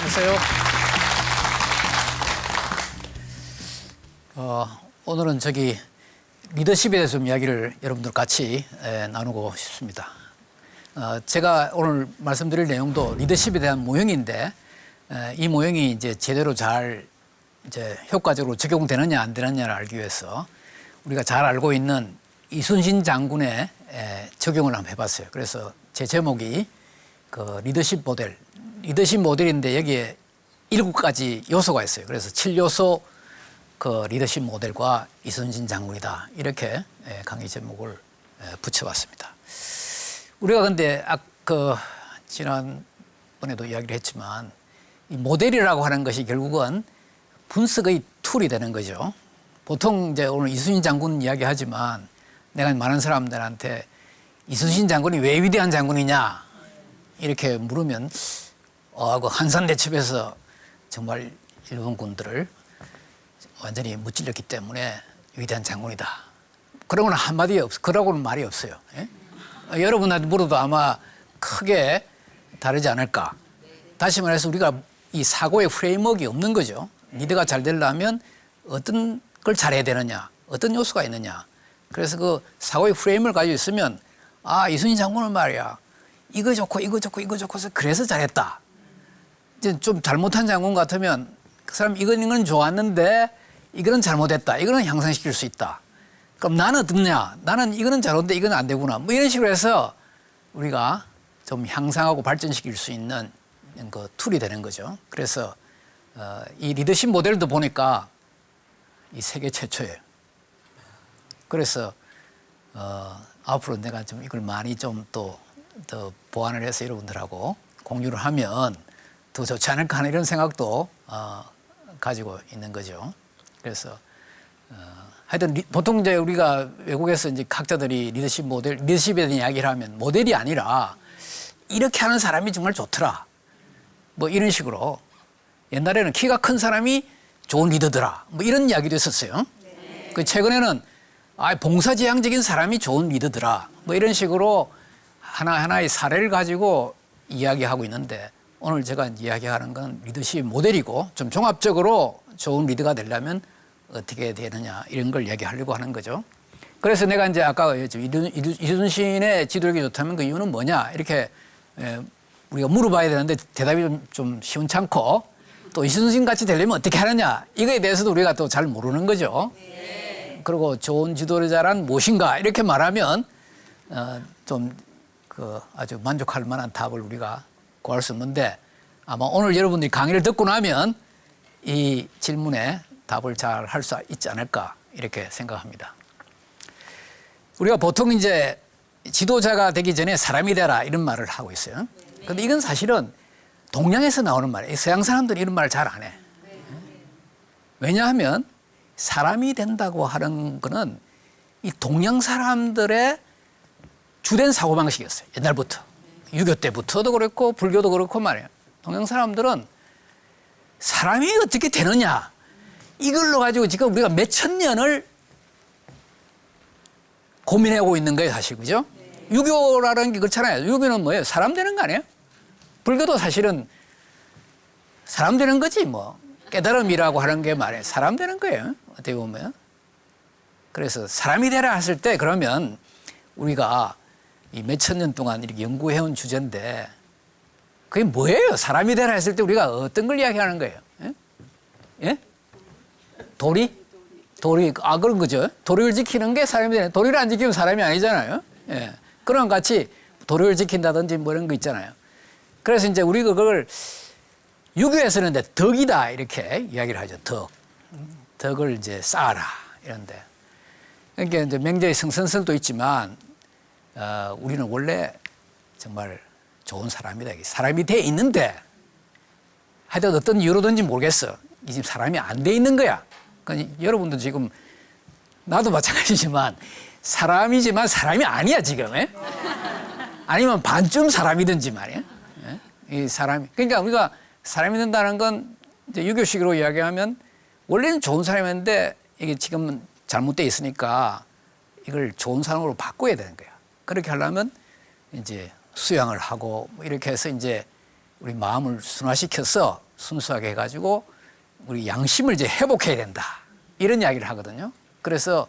안녕하세요. 오늘은 리더십에 대해서 좀 이야기를 여러분들 같이 나누고 싶습니다. 제가 오늘 말씀드릴 내용도 리더십에 대한 모형인데 이 모형이 이제 제대로 잘 효과적으로 적용되느냐 안 되느냐를 알기 위해서 우리가 잘 알고 있는 이순신 장군의 적용을 한번 해봤어요. 그래서 제 제목이 그 리더십 모델인데 여기에 7가지 요소가 있어요. 그래서 7요소 그 리더십 모델과 이순신 장군이다. 이렇게 강의 제목을 붙여봤습니다. 우리가 근데 지난번에도 이야기를 했지만 이 모델이라고 하는 것이 결국은 분석의 툴이 되는 거죠. 보통 이제 오늘 이순신 장군 이야기하지만 내가 많은 사람들한테 이순신 장군이 왜 위대한 장군이냐 이렇게 물으면 그 한산대첩에서 정말 일본군들을 완전히 무찔렀기 때문에 위대한 장군이다. 그러고는 그러고는 말이 없어요. 예? 여러분한테 물어도 아마 크게 다르지 않을까. 다시 말해서 우리가 이 사고의 프레임워크가 없는 거죠. 리더가 잘 되려면 어떤 걸 잘해야 되느냐, 어떤 요소가 있느냐. 그래서 그 사고의 프레임을 가지고 있으면 이순신 장군은 말이야. 이거 좋고 이거 좋고 이거 좋고 해서 그래서 잘했다. 이제 좀 잘못한 장군 같으면 그 사람 이건 좋았는데 이거는 잘못했다. 이거는 향상시킬 수 있다. 그럼 나는 어떻냐? 나는 이거는 잘했는데 이건 안 되구나. 뭐 이런 식으로 해서 우리가 좀 향상하고 발전시킬 수 있는 그 툴이 되는 거죠. 그래서 이 리더십 모델도 보니까 이 세계 최초예요. 그래서 앞으로 내가 좀 이걸 많이 좀 더 보완을 해서 여러분들하고 공유를 하면 더 좋지 않을까 하는 이런 생각도 가지고 있는 거죠. 그래서 하여튼 보통 이제 우리가 외국에서 이제 학자들이 리더십에 대한 이야기를 하면 모델이 아니라 이렇게 하는 사람이 정말 좋더라. 뭐 이런 식으로 옛날에는 키가 큰 사람이 좋은 리더더라. 뭐 이런 이야기도 있었어요. 네. 그 최근에는 봉사지향적인 사람이 좋은 리더더라. 뭐 이런 식으로 하나하나의 사례를 가지고 이야기하고 있는데 오늘 제가 이야기하는 건 리더십 모델이고 좀 종합적으로 좋은 리더가 되려면 어떻게 되느냐 이런 걸 이야기하려고 하는 거죠. 그래서 내가 이제 아까 이순신의 지도력이 좋다면 그 이유는 뭐냐 이렇게 우리가 물어봐야 되는데 대답이 좀 시원찮고 또 이순신 같이 되려면 어떻게 하느냐 이거에 대해서도 우리가 또 잘 모르는 거죠. 네. 그리고 좋은 지도자란 무엇인가 이렇게 말하면 좀 아주 만족할 만한 답을 우리가 구할 수 없는데 아마 오늘 여러분들이 강의를 듣고 나면 이 질문에 답을 잘 할 수 있지 않을까 이렇게 생각합니다. 우리가 보통 이제 지도자가 되기 전에 사람이 되라 이런 말을 하고 있어요. 그런데 이건 사실은 동양에서 나오는 말이에요. 서양 사람들은 이런 말을 잘 안 해. 왜냐하면 사람이 된다고 하는 거는 이 동양 사람들의 주된 사고방식이었어요. 옛날부터. 유교 때부터도 그렇고 불교도 그렇고 말이에요. 동양 사람들은 사람이 어떻게 되느냐 이걸로 가지고 지금 우리가 몇천 년을 고민하고 있는 거예요. 사실 그죠? 유교라는 게 그렇잖아요. 유교는 뭐예요? 사람 되는 거 아니에요? 불교도 사실은 사람 되는 거지 뭐. 깨달음이라고 하는 게 말이에요. 사람 되는 거예요. 어떻게 보면. 그래서 사람이 되라 했을 때 그러면 우리가 이 몇천 년 동안 이렇게 연구해온 주제인데 그게 뭐예요? 사람이 되라 했을 때 우리가 어떤 걸 이야기하는 거예요? 예? 예? 도리, 그런 거죠. 도리를 지키는 게 사람이 되는, 도리를 안 지키면 사람이 아니잖아요. 예. 그런 같이 도리를 지킨다든지 뭐 이런 거 있잖아요. 그래서 이제 우리가 그걸 유교에서는 덕이다 이렇게 이야기를 하죠. 덕을 이제 쌓아라 이런데. 그러니까 이제 명제의 성선설도 있지만 우리는 원래 정말 좋은 사람이다. 사람이 돼 있는데 하여튼 어떤 이유로든지 모르겠어. 이 집 사람이 안 돼 있는 거야. 그러니까 여러분도 지금 나도 마찬가지지만 사람이지만 사람이 아니야 지금. 에? 아니면 반쯤 사람이든지 말이야. 이 사람이 그러니까 우리가 사람이 된다는 건 이제 유교식으로 이야기하면 원래는 좋은 사람이었는데 이게 지금은 잘못돼 있으니까 이걸 좋은 사람으로 바꿔야 되는 거야. 그렇게 하려면 이제 수양을 하고 뭐 이렇게 해서 이제 우리 마음을 순화시켜서 순수하게 해가지고 우리 양심을 이제 회복해야 된다. 이런 이야기를 하거든요. 그래서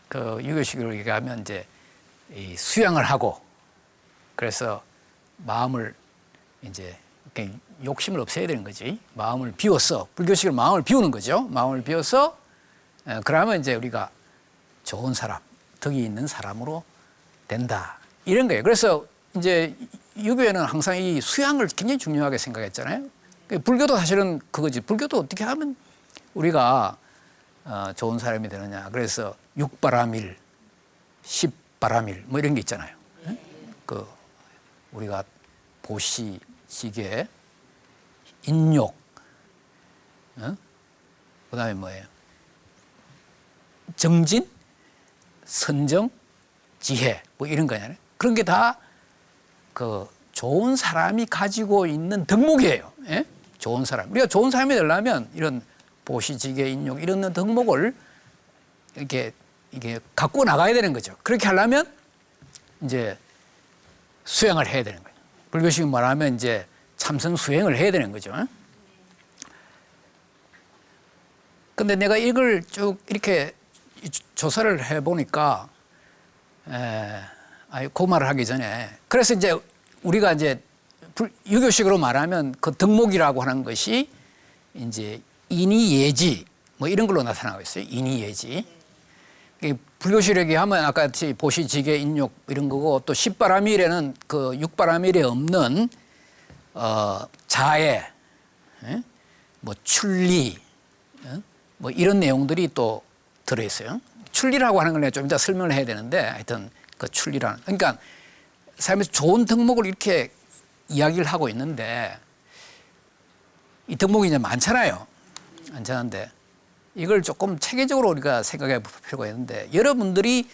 그 유교식으로 얘기하면 이제 이 수양을 하고 그래서 마음을 이제 욕심을 없애야 되는 거지. 마음을 비워서 불교식으로 마음을 비우는 거죠. 마음을 비워서 그러면 이제 우리가 좋은 사람, 덕이 있는 사람으로 된다. 이런 거예요. 그래서 이제 유교에는 항상 이 수양을 굉장히 중요하게 생각했잖아요. 불교도 사실은 그거지. 불교도 어떻게 하면 우리가 좋은 사람이 되느냐. 그래서 육바라밀, 십바라밀 뭐 이런 게 있잖아요. 그 우리가 보시, 지계, 인욕, 그다음에 뭐예요? 정진, 선정, 지혜 뭐 이런 거잖아요. 그런 게 다 그 좋은 사람이 가지고 있는 덕목이에요. 예? 좋은 사람. 우리가 좋은 사람이 되려면 이런 보시, 지계, 인욕 이런 덕목을 이게 갖고 나가야 되는 거죠. 그렇게 하려면 이제 수행을 해야 되는 거예요. 불교식 말하면 이제 참선 수행을 해야 되는 거죠. 근데 내가 이걸 쭉 이렇게 조사를 해보니까, 그 말을 하기 전에, 그래서 이제 우리가 이제 유교식으로 말하면 그 덕목이라고 하는 것이 이제 인이예지 뭐 이런 걸로 나타나고 있어요. 인이예지. 불교식 얘기하면 아까 보시, 지계, 인욕 이런 거고 또 십바라밀에는 그 육바라밀에 없는 자애, 뭐 출리, 뭐 이런 내용들이 또 들어있어요. 출리라고 하는 걸 내가 좀 이따 설명을 해야 되는데 하여튼 그 출리라는 그러니까 삶에서 좋은 덕목을 이렇게 이야기를 하고 있는데 이 덕목이 이제 많잖아요. 많잖은데 이걸 조금 체계적으로 우리가 생각해 볼 필요가 있는데 여러분들이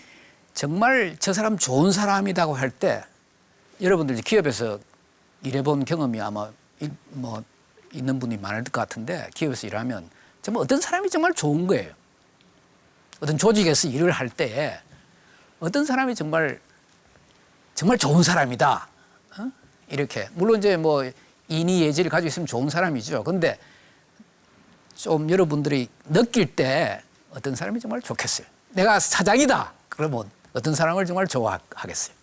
정말 저 사람 좋은 사람이라고 할 때 여러분들 기업에서 일해본 경험이 아마 뭐 있는 분이 많을 것 같은데 기업에서 일하면 정말 어떤 사람이 정말 좋은 거예요. 어떤 조직에서 일을 할 때 어떤 사람이 정말 좋은 사람이다. 이렇게 물론 이제 뭐 인의 예지를 가지고 있으면 좋은 사람이죠. 근데 좀 여러분들이 느낄 때 어떤 사람이 정말 좋겠어요. 내가 사장이다. 그러면 어떤 사람을 정말 좋아하겠어요.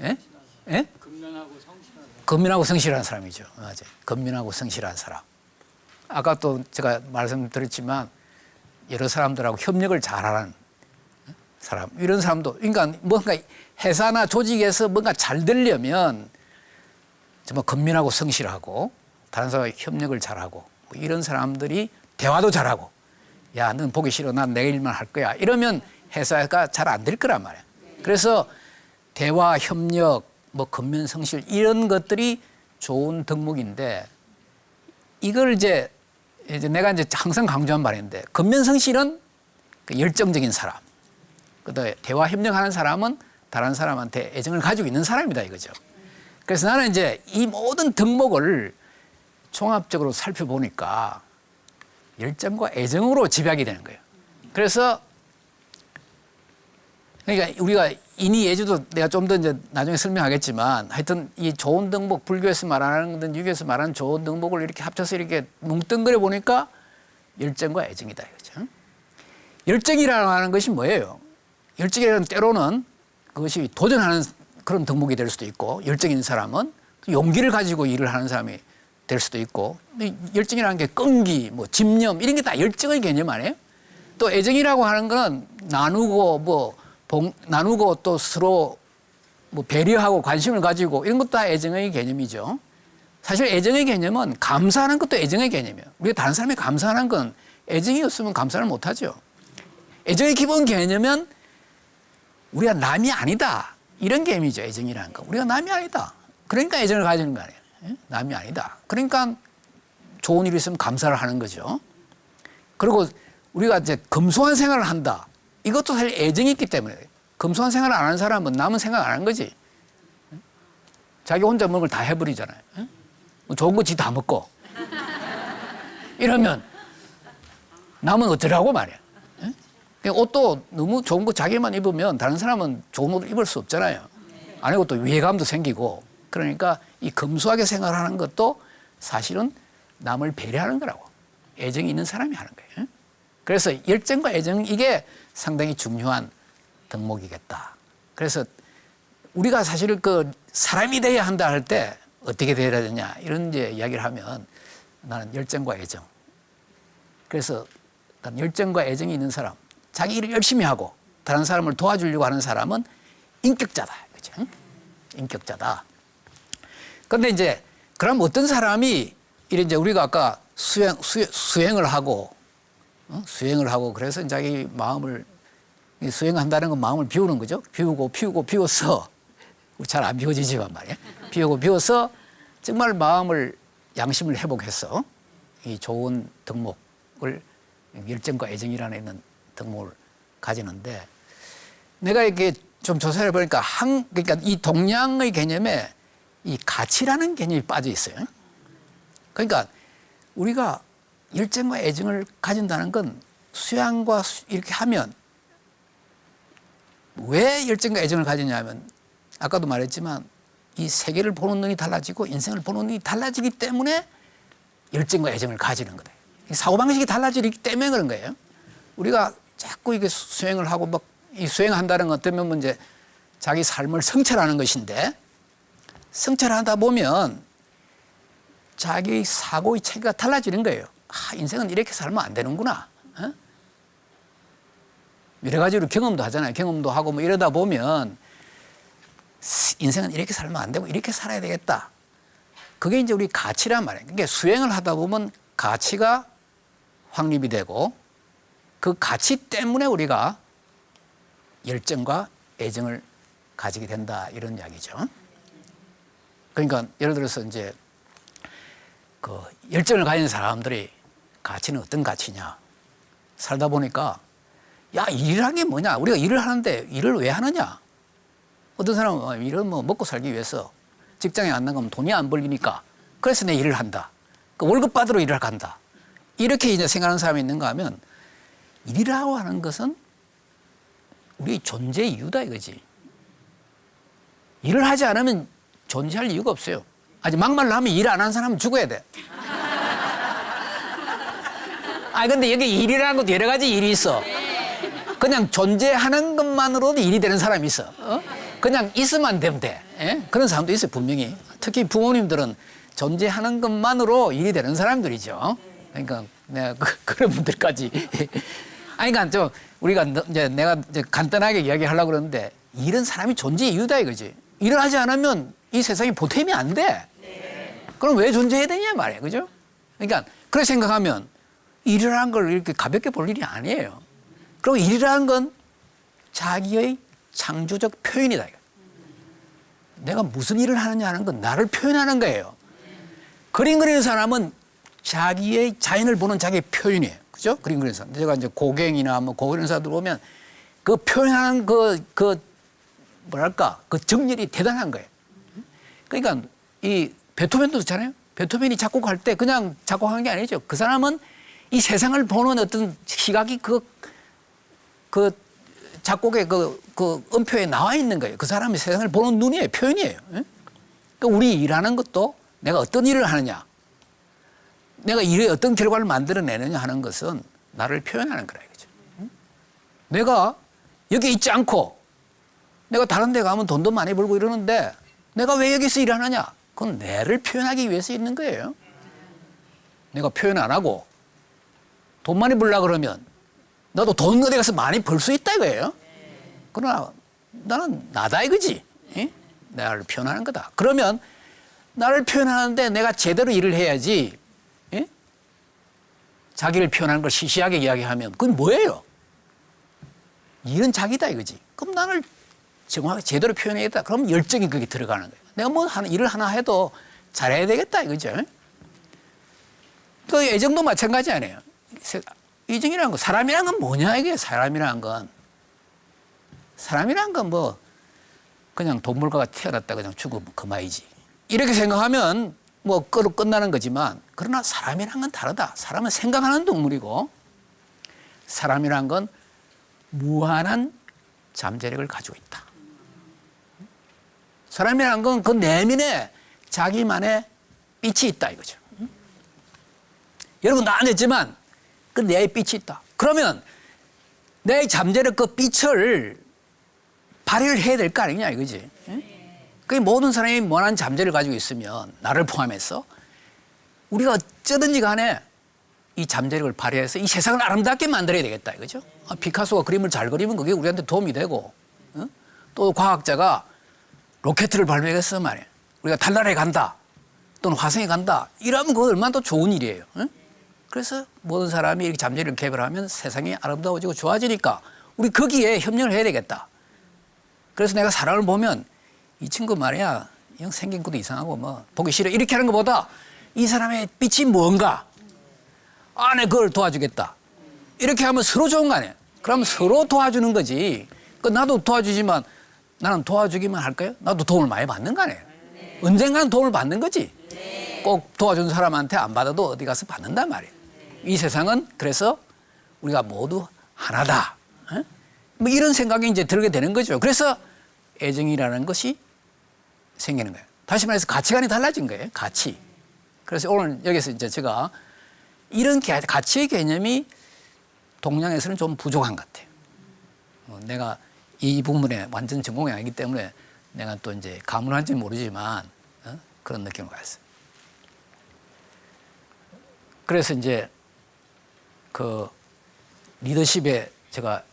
예? 예? 근면하고 성실한 사람이죠. 맞아요. 근면하고 성실한 사람. 아까 또 제가 말씀드렸지만 여러 사람들하고 협력을 잘하는 사람. 이런 사람도 그러니까 뭔가 회사나 조직에서 뭔가 잘 되려면 정말 근면하고 성실하고 다른 사람과 협력을 잘하고 뭐 이런 사람들이 대화도 잘하고 야, 넌 보기 싫어. 난 내 일만 할 거야. 이러면 회사가 잘 안 될 거란 말이야. 그래서 대화, 협력, 뭐 근면, 성실 이런 것들이 좋은 덕목인데 이걸 이제 내가 이제 항상 강조한 말인데 근면, 성실은 그 열정적인 사람. 그다음에 대화, 협력하는 사람은 다른 사람한테 애정을 가지고 있는 사람이다 이거죠. 그래서 나는 이제 이 모든 덕목을 종합적으로 살펴보니까 열정과 애정으로 집약이 되는 거예요. 그래서 그러니까 우리가 인의예주도 내가 좀 더 이제 나중에 설명하겠지만 하여튼 이 좋은 덕목 불교에서 말하는 건 유교에서 말하는 좋은 덕목을 이렇게 합쳐서 이렇게 뭉뚱그려 보니까 열정과 애정이다 이거죠. 열정이라고 하는 것이 뭐예요? 열정이라는 때로는 그것이 도전하는 그런 덕목이 될 수도 있고 열정 있는 사람은 용기를 가지고 일을 하는 사람이 될 수도 있고 열정이라는 게 끈기, 뭐 집념 이런 게 다 열정의 개념 아니에요? 또 애정이라고 하는 거는 나누고 또 서로 뭐 배려하고 관심을 가지고 이런 것도 다 애정의 개념이죠. 사실 애정의 개념은 감사하는 것도 애정의 개념이에요. 우리가 다른 사람이 감사하는 건 애정이 없으면 감사를 못하죠. 애정의 기본 개념은 우리가 남이 아니다. 이런 개념이죠. 애정이라는 거. 우리가 남이 아니다. 그러니까 애정을 가지는 거 아니에요. 남이 아니다. 그러니까 좋은 일이 있으면 감사를 하는 거죠. 그리고 우리가 이제 검소한 생활을 한다. 이것도 사실 애정이 있기 때문에 검소한 생활을 안 하는 사람은 남은 생각 안 하는 거지. 자기 혼자 먹는 걸 다 해버리잖아요. 좋은 거 지 다 먹고. 이러면 남은 어쩌라고 말이야. 옷도 너무 좋은 거 자기만 입으면 다른 사람은 좋은 옷을 입을 수 없잖아요. 안 입고 또 위해감도 생기고. 그러니까 이 검소하게 생활하는 것도 사실은 남을 배려하는 거라고. 애정이 있는 사람이 하는 거예요. 그래서 열정과 애정, 이게 상당히 중요한 덕목이겠다. 그래서 우리가 사실 그 사람이 돼야 한다 할 때 어떻게 돼야 되냐 이런 이제 이야기를 하면 나는 열정과 애정. 그래서 난 열정과 애정이 있는 사람, 자기 일을 열심히 하고 다른 사람을 도와주려고 하는 사람은 인격자다. 그죠? 인격자다. 그런데 이제 그럼 어떤 사람이 이런 이제 우리가 아까 수행을 하고 수행을 하고 그래서 자기 마음을 수행한다는 건 마음을 비우는 거죠. 비워서 잘 안 비워지지만 말이에요. 비워서 정말 마음을 양심을 회복해서 이 좋은 덕목을 열정과 애정이라는 있는 덕목을 가지는데 내가 이렇게 좀 조사해 보니까 그러니까 이 동양의 개념에 이 가치라는 개념이 빠져 있어요. 그러니까 우리가 열정과 애정을 가진다는 건 수양과 이렇게 하면 왜 열정과 애정을 가지냐면 아까도 말했지만 이 세계를 보는 눈이 달라지고 인생을 보는 눈이 달라지기 때문에 열정과 애정을 가지는 거다. 사고방식이 달라지기 때문에 그런 거예요. 우리가 자꾸 이게 수행을 하고 막 이 수행한다는 것 때문에 이제 자기 삶을 성찰하는 것인데 성찰하다 보면 자기 사고의 체계가 달라지는 거예요. 아, 인생은 이렇게 살면 안 되는구나. 어? 여러 가지로 경험도 하잖아요. 경험도 하고 뭐 이러다 보면 인생은 이렇게 살면 안 되고 이렇게 살아야 되겠다. 그게 이제 우리 가치란 말이에요. 그러니까 수행을 하다 보면 가치가 확립이 되고 그 가치 때문에 우리가 열정과 애정을 가지게 된다 이런 이야기죠. 그러니까 예를 들어서 이제 그 열정을 가진 사람들이 가치는 어떤 가치냐 살다 보니까 야 일이라는 게 뭐냐 우리가 일을 하는데 일을 왜 하느냐 어떤 사람은 일은 뭐 먹고 살기 위해서 직장에 안 나가면 돈이 안 벌리니까 그래서 내 일을 한다 그 월급 받으러 일을 간다 이렇게 이제 생각하는 사람이 있는가 하면 일이라고 하는 것은 우리 존재의 이유다 이거지. 일을 하지 않으면 존재할 이유가 없어요. 아직 막말로 하면 일 안 하는 사람은 죽어야 돼. 근데 여기 일이라는 것도 여러 가지 일이 있어. 그냥 존재하는 것만으로도 일이 되는 사람이 있어. 그냥 있으면 되면 돼. 그런 사람도 있어요, 분명히. 특히 부모님들은 존재하는 것만으로 일이 되는 사람들이죠. 그러니까 내가 그런 분들까지. 그러니까 좀 우리가 이제 내가 이제 간단하게 이야기하려고 그러는데 일은 사람이 존재의 이유다 이거지. 일을 하지 않으면 이 세상에 보탬이 안 돼. 그럼 왜 존재해야 되냐 말이에요. 그죠? 그러니까 그렇게 생각하면 일이라는 걸 이렇게 가볍게 볼 일이 아니에요. 그리고 일이라는 건 자기의 창조적 표현이다. 내가 무슨 일을 하느냐 하는 건 나를 표현하는 거예요. 그림 그리는 사람은 자기의 자연을 보는 자기의 표현이에요. 그죠? 그림 그리는 사람. 제가 이제 고갱이나 뭐 고그리는 사람들 보면 그 표현하는 뭐랄까, 그 정열이 대단한 거예요. 그러니까 이 베토벤도 그렇잖아요. 베토벤이 작곡할 때 그냥 작곡한 게 아니죠. 그 사람은 이 세상을 보는 어떤 시각이 그 작곡의 그 음표에 나와 있는 거예요. 그 사람이 세상을 보는 눈이에요. 표현이에요. 그러니까 우리 일하는 것도 내가 어떤 일을 하느냐, 내가 일에 어떤 결과를 만들어내느냐 하는 것은 나를 표현하는 거라 이거죠. 내가 여기 있지 않고 내가 다른 데 가면 돈도 많이 벌고 이러는데 내가 왜 여기서 일하느냐? 그건 나를 표현하기 위해서 있는 거예요. 내가 표현 안 하고 돈 많이 벌려고 그러면 나도 돈 어디 가서 많이 벌 수 있다 이거예요. 그러나 나는 나다 이거지. 나를 표현하는 거다. 그러면 나를 표현하는데 내가 제대로 일을 해야지. 자기를 표현하는 걸 시시하게 이야기하면 그건 뭐예요? 일은 자기다 이거지. 그럼 나를 정확하게 제대로 표현해야겠다. 그럼 열정이 거기 들어가는 거예요. 내가 뭐 일을 하나 해도 잘해야 되겠다 이거죠. 그 애정도 마찬가지 아니에요. 애정이라는 거, 사람이란 건 뭐냐 이게 사람이란 건. 사람이란 건 뭐 그냥 동물과가 태어났다 그냥 죽으면 그만이지. 이렇게 생각하면 뭐 끝나는 거지만 그러나 사람이란 건 다르다. 사람은 생각하는 동물이고 사람이란 건 무한한 잠재력을 가지고 있다. 사람이란 건 그 내면에 자기만의 빛이 있다 이거죠. 여러분 나 안 했지만 그 내의 빛이 있다. 그러면 내 잠재력 그 빛을 발휘를 해야 될 거 아니냐 이거지. 그 모든 사람이 원하는 잠재를 가지고 있으면 나를 포함해서 우리가 어쩌든지 간에 이 잠재력을 발휘해서 이 세상을 아름답게 만들어야 되겠다 이거죠. 피카소가 그림을 잘 그리면 그게 우리한테 도움이 되고 또 과학자가 로켓을 발명했어 말이야. 우리가 달나라에 간다 또는 화성에 간다 이러면 그거 얼마나 더 좋은 일이에요. 그래서 모든 사람이 이렇게 잠재력을 개발하면 세상이 아름다워지고 좋아지니까 우리 거기에 협력을 해야 되겠다. 그래서 내가 사람을 보면 이 친구 말이야 형 생긴 것도 이상하고 뭐 보기 싫어 이렇게 하는 것보다 이 사람의 빛이 뭔가 내 그걸 도와주겠다 이렇게 하면 서로 좋은 거 아니에요. 그러면 서로 도와주는 거지. 나도 도와주지만 나는 도와주기만 할까요? 나도 도움을 많이 받는 거 아니에요. 언젠가는 도움을 받는 거지. 꼭 도와준 사람한테 안 받아도 어디 가서 받는단 말이에요. 이 세상은 그래서 우리가 모두 하나다. 뭐 이런 생각이 이제 들게 되는 거죠. 그래서 애정이라는 것이 생기는 거예요. 다시 말해서 가치관이 달라진 거예요. 가치. 그래서 오늘 여기서 이제 제가 이런 가치의 개념이 동양에서는 좀 부족한 것 같아요. 내가 이 부분에 완전 전공이 아니기 때문에 내가 또 이제 가물한지 모르지만 그런 느낌을 가졌어요. 그래서 이제 그 리더십에 제가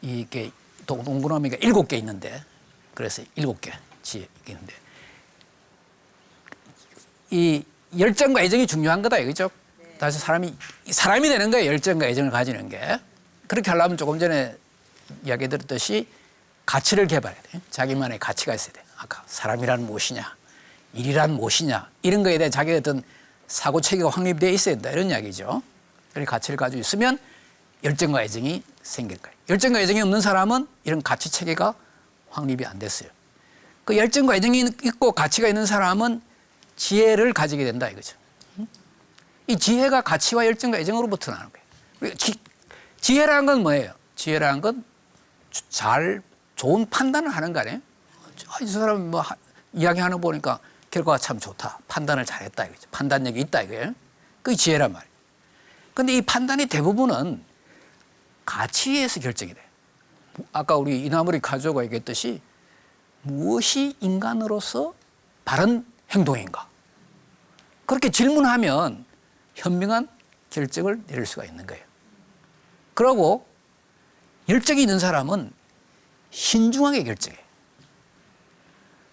이게 동그라미가 7개 있는데 그래서 7개 있는데 이 열정과 애정이 중요한 거다 이거죠. 다시 사람이 되는 거예요. 열정과 애정을 가지는 게. 그렇게 하려면 조금 전에 이야기 드렸듯이 가치를 개발해야 돼요. 자기만의 가치가 있어야 돼요. 아까 사람이란 무엇이냐, 일이란 무엇이냐 이런 거에 대해 자기의 어떤 사고 체계가 확립되어 있어야 된다 이런 이야기죠. 그런 가치를 가지고 있으면 열정과 애정이 생길 거예요. 열정과 애정이 없는 사람은 이런 가치 체계가 확립이 안 됐어요. 그 열정과 애정이 있고 가치가 있는 사람은 지혜를 가지게 된다 이거죠. 이 지혜가 가치와 열정과 애정으로부터 나는 거예요. 지혜라는 건 뭐예요? 지혜라는 건 좋은 판단을 하는 거 아니에요? 이 사람 뭐 이야기하는 거 보니까 결과가 참 좋다. 판단을 잘했다 이거죠. 판단력이 있다 이거예요. 그게 지혜란 말이에요. 근데 이 판단이 대부분은 가치에 의해서 결정이 돼요. 아까 우리 이나무리 가조가 얘기했듯이 무엇이 인간으로서 바른 행동인가? 그렇게 질문하면 현명한 결정을 내릴 수가 있는 거예요. 그리고 열정이 있는 사람은 신중하게 결정해요.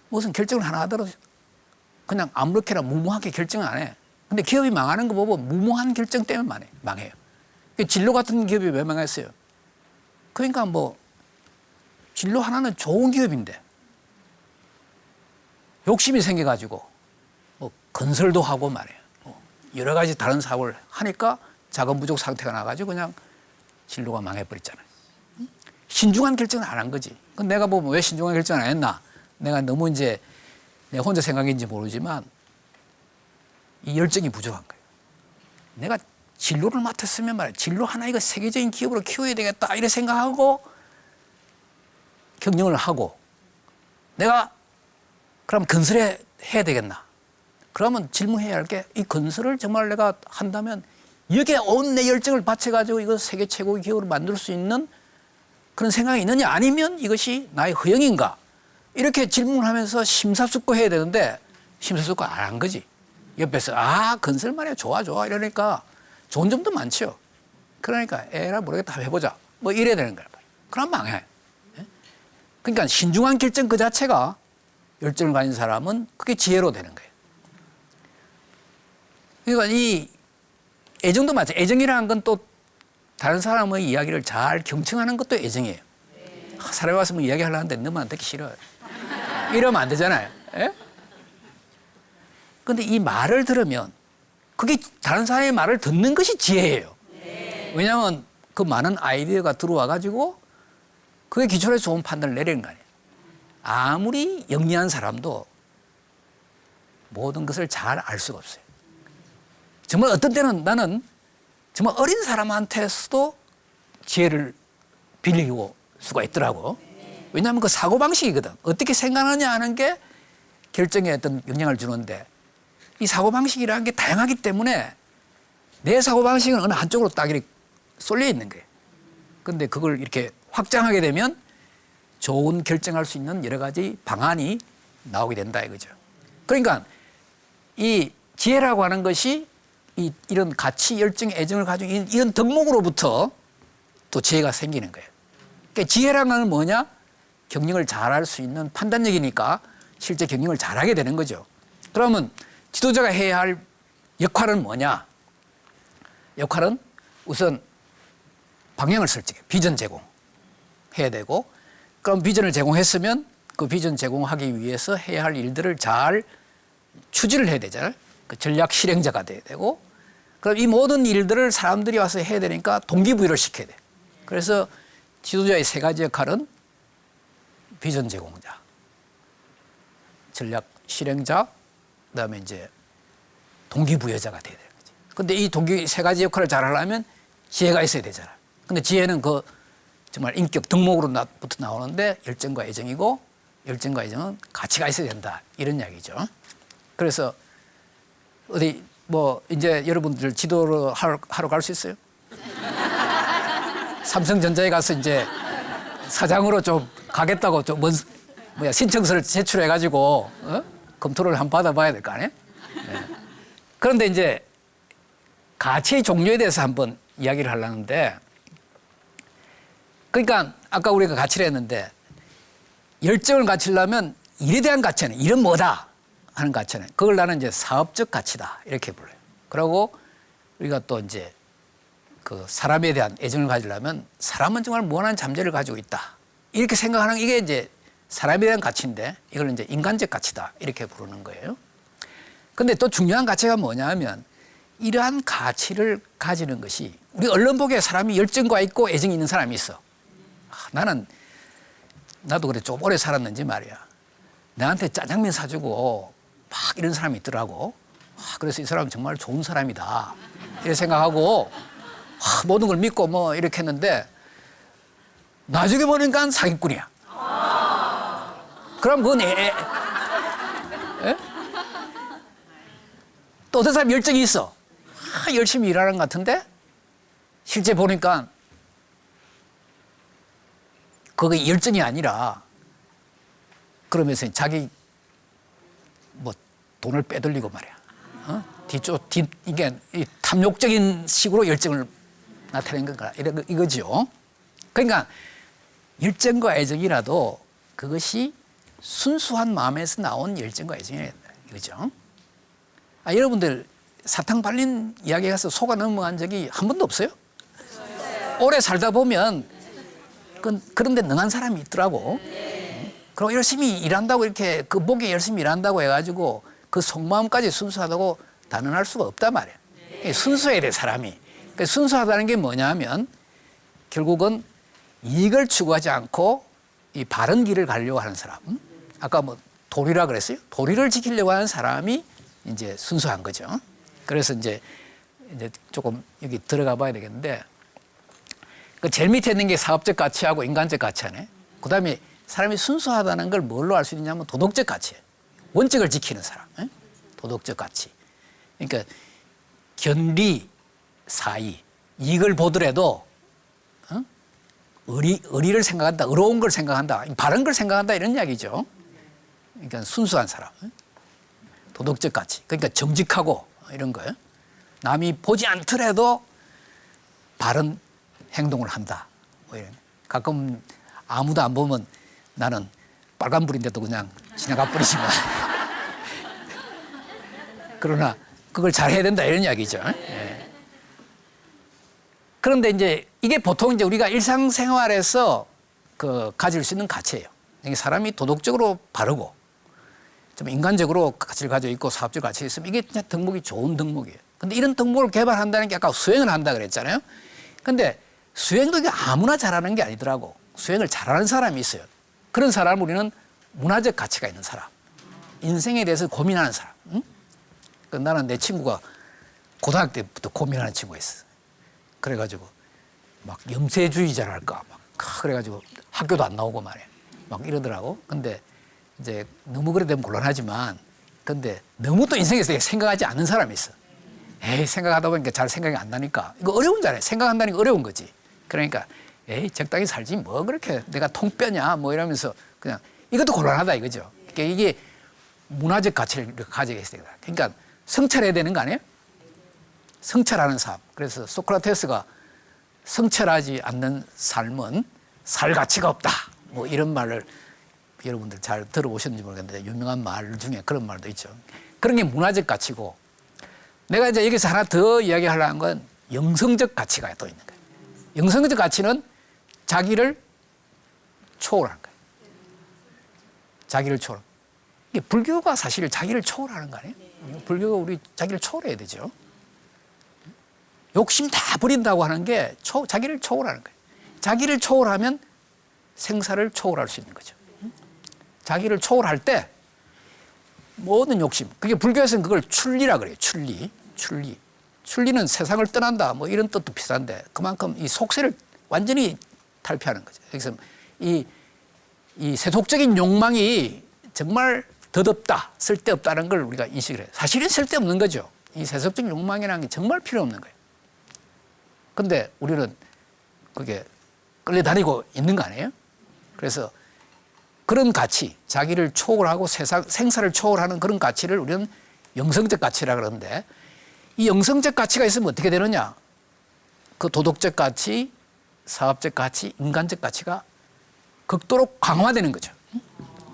무슨 결정을 하나 하더라도 그냥 아무렇게나 무모하게 결정을 안 해. 근데 기업이 망하는 거 보고 무모한 결정 때문에 망해요. 진로 같은 기업이 왜 망했어요? 그러니까 뭐 진로 하나는 좋은 기업인데 욕심이 생겨가지고 뭐 건설도 하고 말이에요. 여러 가지 다른 사업을 하니까 자금 부족 상태가 나가지고 그냥 진로가 망해버렸잖아요. 신중한 결정을 안 한 거지. 내가 보면 왜 신중한 결정을 안 했나? 내가 너무 이제 내가 혼자 생각인지 모르지만 이 열정이 부족한 거예요. 내가 진로를 맡았으면 말이야. 진로 하나 이거 세계적인 기업으로 키워야 되겠다 이렇게 생각하고 경영을 하고 내가 그럼 건설해야 되겠나? 그러면 질문해야 할 게 이 건설을 정말 내가 한다면 여기에 온 내 열정을 바쳐가지고 이거 세계 최고의 기업으로 만들 수 있는 그런 생각이 있느냐 아니면 이것이 나의 허영인가? 이렇게 질문하면서 심사숙고해야 되는데 심사숙고 안 한 거지. 옆에서 건설 말이야 좋아 이러니까 좋은 점도 많죠. 그러니까 에라 모르겠다 해보자 뭐 이래야 되는 거야. 그럼 망해. 그러니까 신중한 결정 그 자체가 열정을 가진 사람은 그게 지혜로 되는 거예요. 그러니까 이 애정도 마찬가지. 애정이라는 건 또 다른 사람의 이야기를 잘 경청하는 것도 애정이에요. 사람이 와서 뭐 이야기하려는데 너만 듣기 싫어요. 이러면 안 되잖아요. 그런데 이 말을 들으면 그게 다른 사람의 말을 듣는 것이 지혜예요. 왜냐하면 그 많은 아이디어가 들어와 가지고 그게 기초로 좋은 판단을 내리는 거 아니에요. 아무리 영리한 사람도 모든 것을 잘 알 수가 없어요. 정말 어떤 때는 나는 정말 어린 사람한테서도 지혜를 빌리고 수가 있더라고. 왜냐하면 그 사고방식이거든. 어떻게 생각하느냐 하는 게 결정에 어떤 영향을 주는데 이 사고방식이라는 게 다양하기 때문에 내 사고방식은 어느 한쪽으로 딱 이렇게 쏠려 있는 거예요. 근데 그걸 이렇게 확장하게 되면 좋은 결정할 수 있는 여러 가지 방안이 나오게 된다 이거죠. 그러니까 이 지혜라고 하는 것이 이런 가치, 열정, 애정을 가지고 있는 이런 덕목으로부터 또 지혜가 생기는 거예요. 그러니까 지혜라는 건 뭐냐? 경영을 잘할 수 있는 판단력이니까 실제 경영을 잘하게 되는 거죠. 그러면 지도자가 해야 할 역할은 뭐냐? 역할은 우선 방향을 설정해. 비전 제공해야 되고, 그럼 비전을 제공했으면 그 비전 제공하기 위해서 해야 할 일들을 잘 추진을 해야 되잖아요. 그 전략 실행자가 돼야 되고, 그럼 이 모든 일들을 사람들이 와서 해야 되니까 동기부여를 시켜야 돼. 그래서 지도자의 세 가지 역할은 비전 제공자, 전략 실행자, 그다음에 이제 동기부여자가 돼야 되는 거지. 근데 이 세 가지 역할을 잘 하려면 지혜가 있어야 되잖아. 근데 지혜는 그 정말 인격 덕목으로부터 나오는데 열정과 애정이고, 열정과 애정은 가치가 있어야 된다, 이런 이야기죠. 그래서 어디 뭐 이제 여러분들 지도를 하러 갈 수 있어요? 삼성전자에 가서 이제 사장으로 좀 가겠다고 좀 신청서를 제출해가지고 검토를 한번 받아봐야 될 거 아니에요? 네. 그런데 이제 가치의 종류에 대해서 한번 이야기를 하려는데, 그러니까 아까 우리가 가치를 했는데 열정을 가치려면 일에 대한 가치는 일은 뭐다 하는 가치는 그걸 나는 이제 사업적 가치다 이렇게 불러요. 그리고 우리가 또 이제 그 사람에 대한 애정을 가지려면 사람은 정말 무한한 잠재를 가지고 있다 이렇게 생각하는 이게 이제 사람에 대한 가치인데 이걸 이제 인간적 가치다 이렇게 부르는 거예요. 근데 또 중요한 가치가 뭐냐 하면 이러한 가치를 가지는 것이 우리 언론 보기에 사람이 열정과 있고 애정이 있는 사람이 있어. 나도 그래 좀 오래 살았는지 말이야. 나한테 짜장면 사주고 막 이런 사람이 있더라고. 그래서 이 사람은 정말 좋은 사람이다 이렇게 생각하고 모든 걸 믿고 뭐 이렇게 했는데 나중에 보니까 사기꾼이야. 그럼 그건 또 어떤 사람 열정이 있어. 열심히 일하는 것 같은데 실제 보니까 그게 열정이 아니라 그러면서 자기 뭐 돈을 빼돌리고 말이야. 이게 탐욕적인 식으로 열정을 나타낸 건가 이거죠. 그러니까 열정과 애정이라도 그것이 순수한 마음에서 나온 열정과 애정이라 이거죠. 여러분들 사탕 발린 이야기에 가서 속아 넘어간 적이 한 번도 없어요? 오래 살다 보면 그런데 능한 사람이 있더라고. 그리고 열심히 일한다고 이렇게 그 목에 열심히 일한다고 해가지고 그 속마음까지 순수하다고 단언할 수가 없단 말이에요. 순수해야 돼 사람이. 순수하다는 게 뭐냐 하면 결국은 이익을 추구하지 않고 이 바른 길을 가려고 하는 사람. 아까 뭐 도리라 그랬어요? 도리를 지키려고 하는 사람이 이제 순수한 거죠. 그래서 이제 조금 여기 들어가 봐야 되겠는데 그 제일 밑에 있는 게 사업적 가치하고 인간적 가치네. 그다음에 사람이 순수하다는 걸 뭘로 알 수 있냐면 도덕적 가치예요. 원칙을 지키는 사람. 도덕적 가치. 그러니까 견리, 사의, 이익을 보더라도 의리를 생각한다, 의로운 걸 생각한다, 바른 걸 생각한다 이런 이야기죠. 그러니까 순수한 사람. 도덕적 가치. 그러니까 정직하고 이런 거예요. 남이 보지 않더라도 바른 행동을 한다. 뭐 이런. 가끔 아무도 안 보면 나는 빨간불인데도 그냥 지나가 버리지만 그러나 그걸 잘해야 된다 이런 이야기죠. 예. 그런데 이제 이게 보통 이제 우리가 일상생활에서 가질 수 있는 가치예요. 이게 사람이 도덕적으로 바르고 좀 인간적으로 가치를 가지고 있고 사업적 가치가 있으면 이게 진짜 덕목이 좋은 덕목이에요. 근데 이런 덕목을 개발한다는 게 아까 수행을 한다 그랬잖아요. 근데 수행도 이게 아무나 잘하는 게 아니더라고. 수행을 잘하는 사람이 있어요. 그런 사람을 우리는 문화적 가치가 있는 사람, 인생에 대해서 고민하는 사람. 응? 나는 내 친구가 고등학교 때부터 고민하는 친구가 있어. 그래가지고 막 염세주의자랄까 막 그래가지고 학교도 안 나오고 말이야. 막 이러더라고. 근데 이제 너무 그래 되면 곤란하지만 근데 너무 또 인생에서 생각하지 않는 사람이 있어. 에이, 생각하다 보니까 잘 생각이 안 나니까. 이거 어려운 잖아요. 생각한다는 게 어려운 거지. 그러니까 에이, 적당히 살지 뭐 그렇게 내가 통뼈냐 뭐 이러면서 그냥 이것도 곤란하다 이거죠. 그러니까 이게 문화적 가치를 가지게 있어야 된다. 그러니까 성찰해야 되는 거 아니에요? 성찰하는 삶. 그래서 소크라테스가 성찰하지 않는 삶은 살 가치가 없다. 뭐 이런 말을 여러분들 잘 들어보셨는지 모르겠는데 유명한 말 중에 그런 말도 있죠. 그런 게 문화적 가치고 내가 이제 여기서 하나 더 이야기하려는 건 영성적 가치가 또 있는 거예요. 영성적 가치는 자기를 초월하는 거예요. 자기를 초월. 이게 불교가 사실 자기를 초월하는 거 아니에요? 불교가 우리 자기를 초월해야 되죠. 욕심 다 버린다고 하는 게 자기를 초월하는 거예요. 자기를 초월하면 생사를 초월할 수 있는 거죠. 자기를 초월할 때 모든 욕심, 그게 불교에서는 그걸 출리라 그래요. 출리. 출리는 세상을 떠난다 뭐 이런 뜻도 비슷한데 그만큼 이 속세를 완전히 탈피하는 거죠. 그래서 이 세속적인 욕망이 정말 덧없다, 쓸데없다는 걸 우리가 인식을 해요. 사실은 쓸데없는 거죠. 이 세속적인 욕망이라는 게 정말 필요 없는 거예요. 근데 우리는 그게 끌려다니고 있는 거 아니에요? 그래서 그런 가치, 자기를 초월하고 생사를 초월하는 그런 가치를 우리는 영성적 가치라 그러는데 이 영성적 가치가 있으면 어떻게 되느냐? 그 도덕적 가치, 사업적 가치, 인간적 가치가 극도로 강화되는 거죠.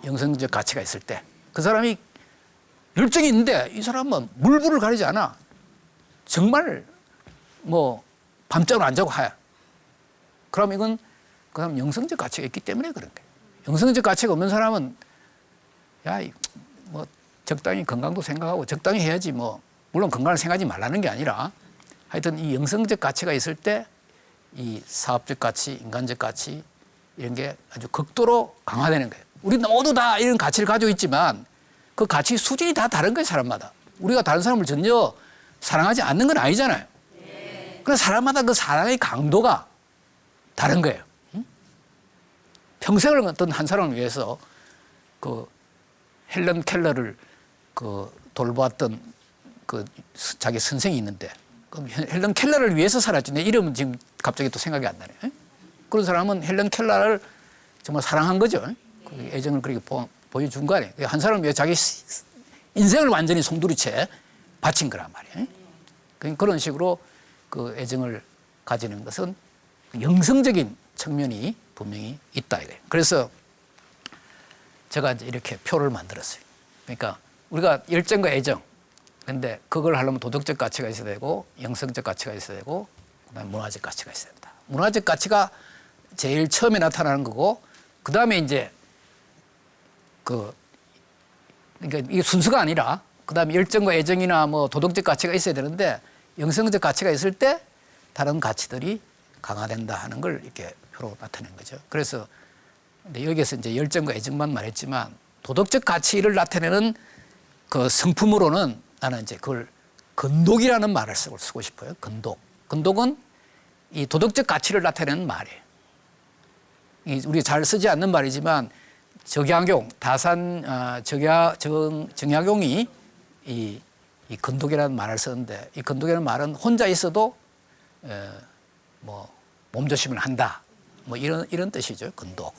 영성적 가치가 있을 때. 그 사람이 열정이 있는데 이 사람은 물불을 가리지 않아. 정말 뭐 밤잠을 안 자고 하야. 그럼 이건 그 사람 영성적 가치가 있기 때문에 그런 거예요. 영성적 가치가 없는 사람은 야, 뭐 적당히 건강도 생각하고 적당히 해야지 뭐 물론 건강을 생각하지 말라는 게 아니라 하여튼 이 영성적 가치가 있을 때 이 사업적 가치, 인간적 가치 이런 게 아주 극도로 강화되는 거예요. 우리 모두 다 이런 가치를 가지고 있지만 그 가치 수준이 다 다른 거예요, 사람마다. 우리가 다른 사람을 전혀 사랑하지 않는 건 아니잖아요. 그래서 사람마다 그 사랑의 강도가 다른 거예요. 평생을 어떤 한 사람을 위해서 그 헬런 켈러를 그 돌보았던 그 자기 선생이 있는데 그 헬런 켈러를 위해서 살았지. 내 이름은 지금 갑자기 또 생각이 안 나네. 그런 사람은 헬런 켈러를 정말 사랑한 거죠. 그 애정을 그렇게 보여준 거 아니에요. 한 사람을 위해 자기 인생을 완전히 송두리째 바친 거란 말이에요. 그런 식으로 그 애정을 가지는 것은 영성적인 측면이 분명히 있다 이거예요. 그래서 제가 이제 이렇게 표를 만들었어요. 그러니까 우리가 열정과 애정, 근데 그걸 하려면 도덕적 가치가 있어야 되고 영성적 가치가 있어야 되고 그다음에 문화적 가치가 있어야 된다. 문화적 가치가 제일 처음에 나타나는 거고 그 다음에 이제 그러니까 이게 순서가 아니라 그 다음에 열정과 애정이나 뭐 도덕적 가치가 있어야 되는데 영성적 가치가 있을 때 다른 가치들이 강화된다 하는 걸 이렇게 표로 나타낸 거죠. 그래서 여기에서 이제 열정과 애정만 말했지만 도덕적 가치를 나타내는 그 성품으로는 나는 이제 그걸 건독이라는 말을 쓰고 싶어요. 건독. 건독은 이 도덕적 가치를 나타내는 말이에요. 우리가 잘 쓰지 않는 말이지만 정약용, 정약용이 이 건독이라는 말을 쓰는데 이 건독이라는 말은 혼자 있어도 뭐 몸조심을 한다. 뭐 이런 뜻이죠. 건독.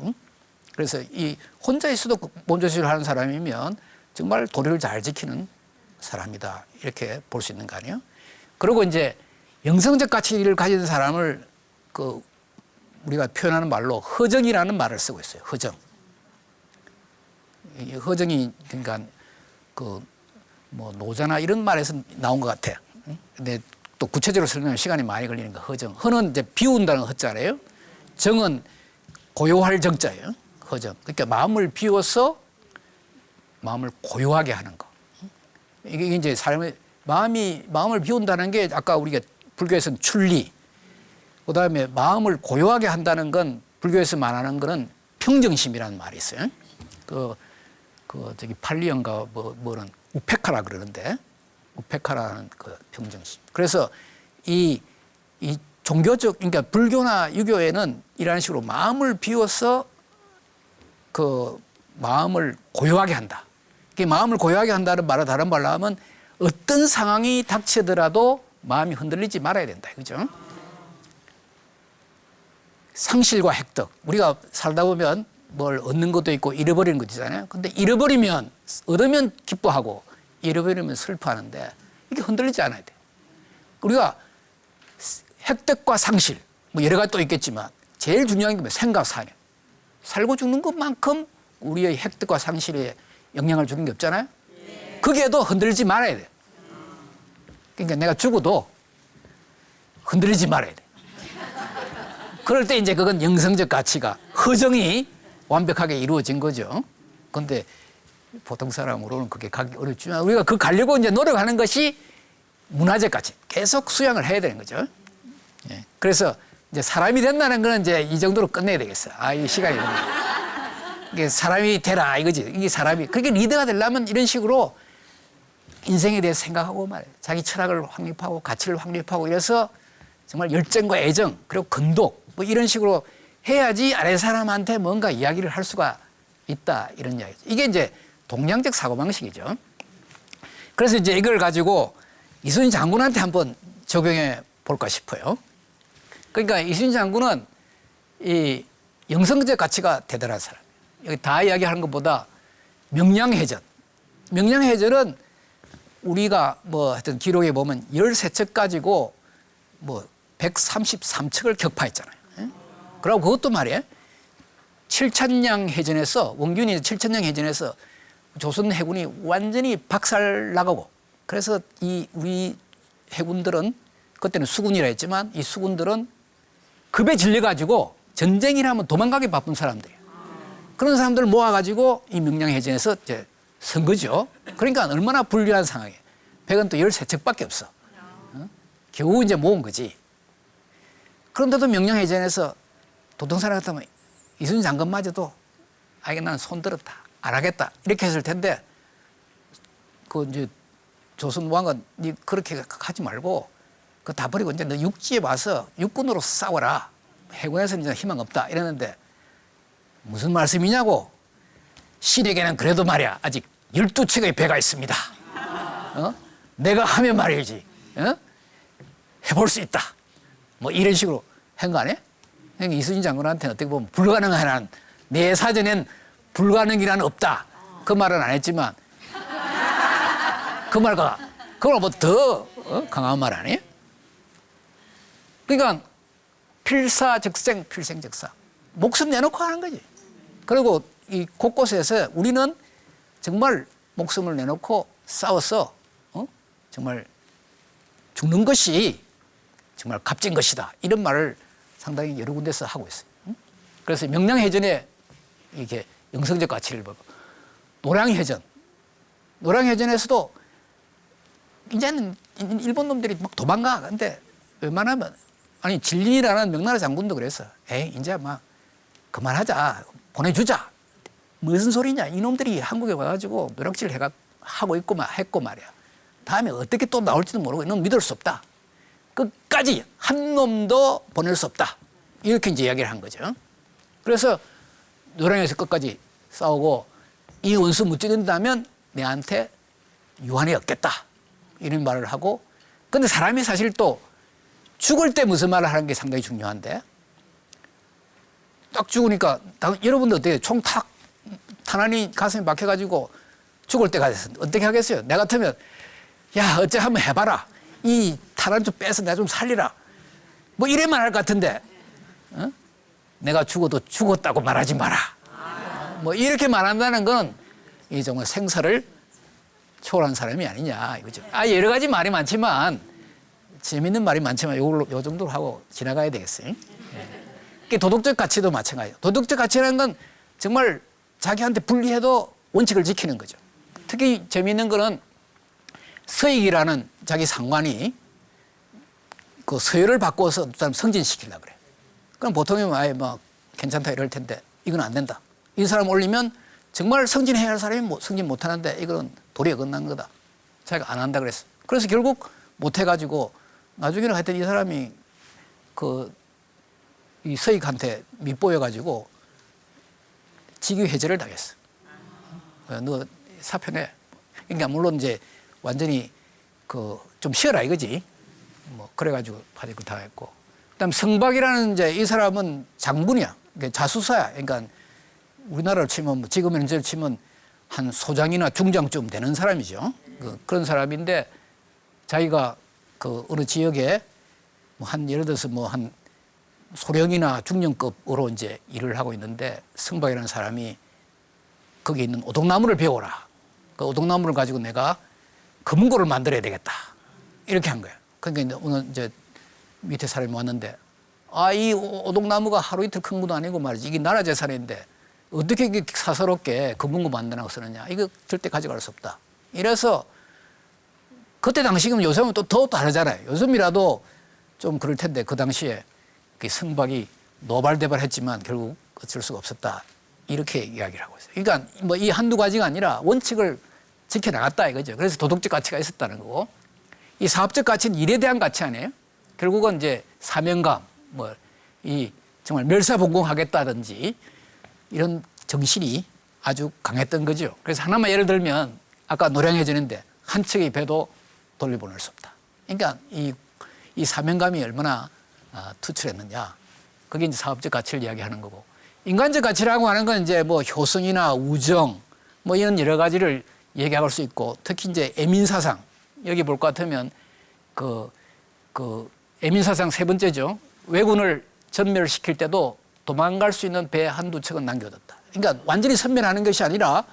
그래서 이 혼자 있어도 몸조심을 하는 사람이면 정말 도리를 잘 지키는 사람이다. 이렇게 볼 수 있는 거 아니에요? 그리고 이제 영성적 가치를 가진 사람을 우리가 표현하는 말로 허정이라는 말을 쓰고 있어요. 허정. 이 허정이 그러니까 뭐 노자나 이런 말에서 나온 것 같아. 근데 또 구체적으로 설명하면 시간이 많이 걸리니까 허정. 허는 이제 비운다는 허자래요. 정은 고요할 정자예요. 허정. 그러니까 마음을 비워서 마음을 고요하게 하는 거. 이게 이제 사람의 마음을 비운다는 게 아까 우리가 불교에서는 출리. 그다음에 마음을 고요하게 한다는 건 불교에서 말하는 거는 평정심이라는 말이 있어요. 저기 팔리언가 뭐는 우페카라 그러는데 우페카라는 그 평정심. 그래서 이 종교적 그러니까 불교나 유교에는 이런 식으로 마음을 비워서 그 마음을 고요하게 한다. 그 마음을 고요하게 한다는 말을 다른 말로 하면 어떤 상황이 닥치더라도 마음이 흔들리지 말아야 된다. 그죠? 상실과 획득. 우리가 살다 보면 뭘 얻는 것도 있고 잃어버리는 것도 있잖아요. 근데 잃어버리면, 얻으면 기뻐하고 잃어버리면 슬퍼하는데 이게 흔들리지 않아야 돼요. 우리가 획득과 상실, 뭐 여러 가지 또 있겠지만 제일 중요한 게 생과 사냐. 살고 죽는 것만큼 우리의 획득과 상실에 영향을 주는 게 없잖아요. 거기에도 흔들리지 말아야 돼요. 그러니까 내가 죽어도 흔들리지 말아야 돼. 그럴 때 이제 그건 영성적 가치가 허정이 완벽하게 이루어진 거죠. 그런데 보통 사람으로는 그게 가기 어렵지만 우리가 그 가려고 이제 노력하는 것이 문화적 가치. 계속 수양을 해야 되는 거죠. 예. 그래서 이제 사람이 된다는 거는 이제 이 정도로 끝내야 되겠어. 아, 이 시간이 됐네. 이게 사람이 되라 이거지. 이게 사람이. 그렇게 리더가 되려면 이런 식으로 인생에 대해서 생각하고 말이야. 자기 철학을 확립하고 가치를 확립하고 이래서 정말 열정과 애정 그리고 근독 뭐 이런 식으로 해야지 아래 사람한테 뭔가 이야기를 할 수가 있다 이런 이야기죠. 이게 이제 동양적 사고방식이죠. 그래서 이제 이걸 가지고 이순신 장군한테 한번 적용해 볼까 싶어요. 그러니까 이순신 장군은 이 영성적 가치가 대단한 사람이에요. 여기 다 이야기하는 것보다 명량해전. 명량해전은 우리가 뭐 하여튼 기록에 보면 13척 가지고 뭐 133척을 격파했잖아요. 그리고 그것도 말이에요. 칠천량 해전에서 원균이 칠천량 해전에서 조선 해군이 완전히 박살 나가고 그래서 이 우리 해군들은 그때는 수군이라 했지만 이 수군들은 급에 질려가지고 전쟁이라면 도망가기 바쁜 사람들이에요. 그런 사람들을 모아가지고 이 명량해전에서 이제 선 거죠. 그러니까 얼마나 불리한 상황이에요. 백은 또 13척밖에 없어. 겨우 이제 모은 거지. 그런데도 명량해전에서 도통사람 같으면 이순신 장군마저도 아, 이게 나는 손들었다. 안 하겠다. 이렇게 했을 텐데 그 이제 조선 왕은 니 그렇게 하지 말고 그거 다 버리고 이제 너 육지에 와서 육군으로 싸워라. 해군에서는 이제 희망 없다. 이랬는데 무슨 말씀이냐고. 신에게는 그래도 말이야. 아직 12척의 배가 있습니다. 내가 하면 말이지. 해볼 수 있다. 뭐 이런 식으로 한 거 아니에요? 그러니까 이순신 장군한테는 어떻게 보면 불가능한 내 사전엔 불가능이란 없다. 그 말은 안 했지만 그 말과 그걸 뭐 더 강한 말 아니에요? 그러니까 필사적생 필생적사 목숨 내놓고 하는 거지. 그리고 이 곳곳에서 우리는 정말 목숨을 내놓고 싸워서 정말 죽는 것이 정말 값진 것이다. 이런 말을 상당히 여러 군데서 하고 있어요. 그래서 명량해전에 이렇게 영성적 가치를 보고 노량해전에서도 이제는 일본 놈들이 막 도망가. 근데 웬만하면 아니 진린이라는 명나라 장군도 그랬어. 에이 이제 막 그만하자. 보내주자. 무슨 소리냐. 이놈들이 한국에 와가지고 노략질 하고 했고 말이야. 다음에 어떻게 또 나올지도 모르고 이놈 믿을 수 없다. 끝까지 한 놈도 보낼 수 없다. 이렇게 이제 이야기를 한 거죠. 그래서 노량에서 끝까지 싸우고 이 원수 무찌른다면 내한테 유한이 없겠다. 이런 말을 하고 근데 사람이 사실 또 죽을 때 무슨 말을 하는 게 상당히 중요한데 딱 죽으니까 여러분들 어때요? 총 탁 탄환이 가슴에 막혀가지고 죽을 때가 됐어. 어떻게 하겠어요? 내 같으면 야 어째 한번 해봐라. 이 탄환 좀 빼서 내가 좀 살리라. 뭐 이래만 할 것 같은데 내가 죽어도 죽었다고 말하지 마라. 뭐 이렇게 말한다는 건 이 정말 생사를 초월한 사람이 아니냐 이거죠. 아 여러 가지 말이 많지만 재밌는 말이 많지만 요 정도로 하고 지나가야 되겠어요. 예. 도덕적 가치도 마찬가지예요. 도덕적 가치라는 건 정말 자기한테 불리해도 원칙을 지키는 거죠. 특히 재미있는 거는 서익이라는 자기 상관이 그 서열을 바꿔서 사람 승진시키려고 그래. 그럼 보통이면 아예 뭐 괜찮다 이럴 텐데 이건 안 된다. 이 사람 올리면 정말 승진해야 할 사람이 승진 못 하는데 이건 도리에 어긋난 거다. 자기가 안 한다 그랬어. 그래서 결국 못 해가지고 나중에는 하여튼 이 사람이 이 서익한테 밉보여가지고 직위 해제를 당했어. 너 사표내. 그러니까 물론 이제 완전히 그 좀 쉬어라 이거지. 뭐 그래가지고 파직을 당했고. 그다음 성박이라는 이제 이 사람은 장군이야. 그러니까 자수사야. 그러니까 우리나라로 치면 뭐 지금 현재로 치면 한 소장이나 중장쯤 되는 사람이죠. 그런 사람인데 자기가 그 어느 지역에 뭐 한 예를 들어서 뭐 한 소령이나 중령급으로 이제 일을 하고 있는데 성박이라는 사람이 거기 있는 오동나무를 배워라. 그 오동나무를 가지고 내가 금고를 만들어야 되겠다. 이렇게 한 거예요. 그러니까 오늘 이제 밑에 사람이 왔는데 이 오동나무가 하루 이틀 큰 것도 아니고 말이지. 이게 나라 재산인데 어떻게 이게 사서롭게 금고 만드라고 쓰느냐. 이거 절대 가져갈 수 없다. 이래서 그때 당시면 요즘은 또 더 다르잖아요. 요즘이라도 좀 그럴 텐데 그 당시에 성박이 노발대발했지만 결국 어쩔 수가 없었다. 이렇게 이야기를 하고 있어요. 그러니까 뭐 이 한두 가지가 아니라 원칙을 지켜나갔다 이거죠. 그래서 도덕적 가치가 있었다는 거고 이 사업적 가치는 일에 대한 가치 아니에요? 결국은 이제 사명감, 뭐 이 정말 멸사봉공하겠다든지 이런 정신이 아주 강했던 거죠. 그래서 하나만 예를 들면 아까 노량해지는데 한 척의 배도 돌려보낼 수 없다. 그러니까 이 사명감이 얼마나 투철했느냐. 그게 이제 사업적 가치를 이야기하는 거고. 인간적 가치라고 하는 건 이제 뭐 효성이나 우정 뭐 이런 여러 가지를 얘기할 수 있고 특히 이제 애민사상 여기 볼 것 같으면 그 애민사상 세 번째죠. 왜군을 전멸시킬 때도 도망갈 수 있는 배 한두 척은 남겨뒀다. 그러니까 완전히 선멸하는 것이 아니라